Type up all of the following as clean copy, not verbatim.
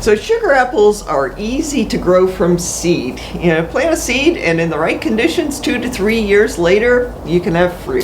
So sugar apples are easy to grow from seed. Plant a seed and in the right conditions, 2 to 3 years later, you can have fruit.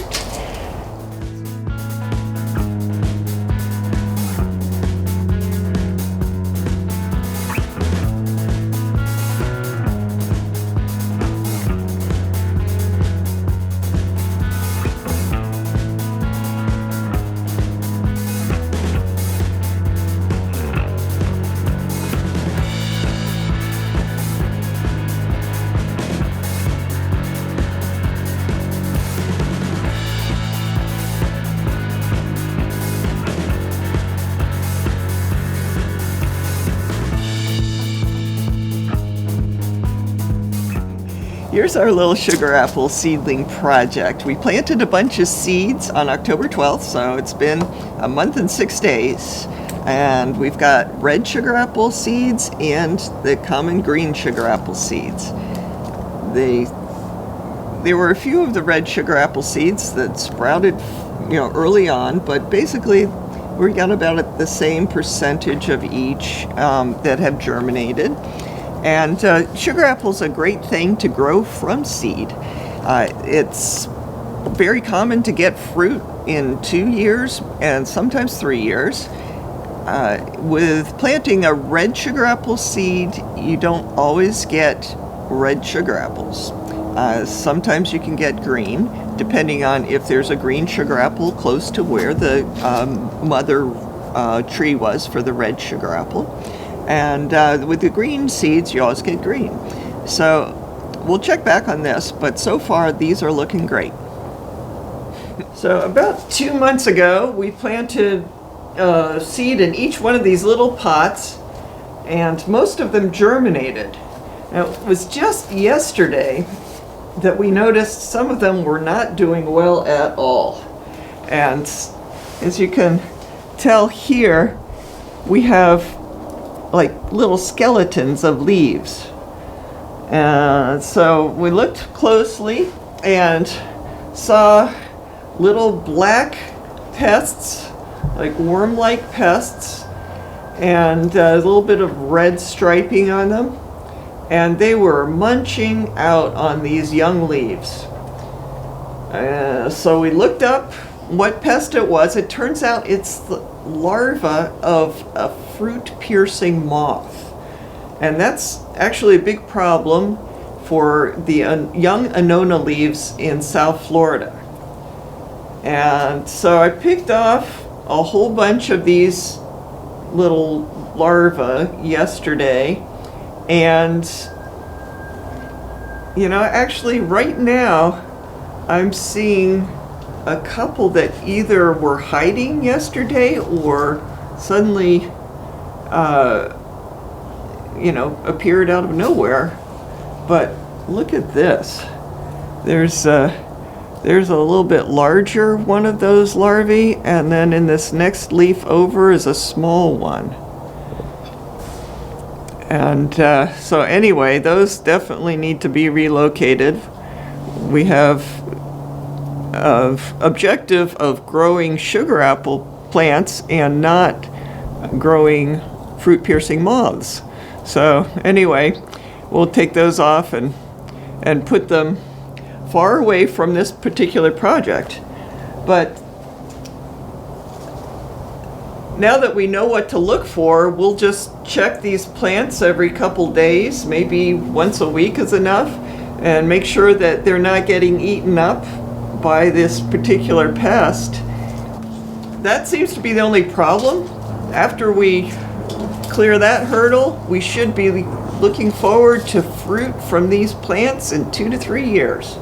Here's our little sugar apple seedling project. We planted a bunch of seeds on October 12th, so it's been a month and 6 days. And we've got red sugar apple seeds and the common green sugar apple seeds. There were a few of the red sugar apple seeds that sprouted, early on, but basically we got about the same percentage of each that have germinated. And sugar apple's a great thing to grow from seed. It's very common to get fruit in 2 years and sometimes 3 years. With planting a red sugar apple seed, you don't always get red sugar apples. Sometimes you can get green, depending on if there's a green sugar apple close to where the mother tree was for the red sugar apple. And with the green seeds, you always get green. So we'll check back on this, but so far these are looking great. So about 2 months ago, we planted seed in each one of these little pots, and most of them germinated. Now, it was just yesterday that we noticed some of them were not doing well at all. And as you can tell here, we have like little skeletons of leaves. And so we looked closely and saw little black pests, like worm-like pests, and a little bit of red striping on them. And they were munching out on these young leaves. So we looked up what pest it was. It turns out it's the larva of a fruit-piercing moth. And that's actually a big problem for the young annona leaves in South Florida. And so I picked off a whole bunch of these little larvae yesterday. And, actually right now I'm seeing a couple that either were hiding yesterday or suddenly, appeared out of nowhere. But look at this. There's a little bit larger one of those larvae, and then in this next leaf over is a small one. And so anyway, those definitely need to be relocated. We have an objective of growing sugar apple plants and not growing fruit-piercing moths. So anyway, we'll take those off and put them far away from this particular project. But now that we know what to look for, we'll just check these plants every couple days, maybe once a week is enough, and make sure that they're not getting eaten up by this particular pest. That seems to be the only problem. After we clear that hurdle, we should be looking forward to fruit from these plants in 2 to 3 years.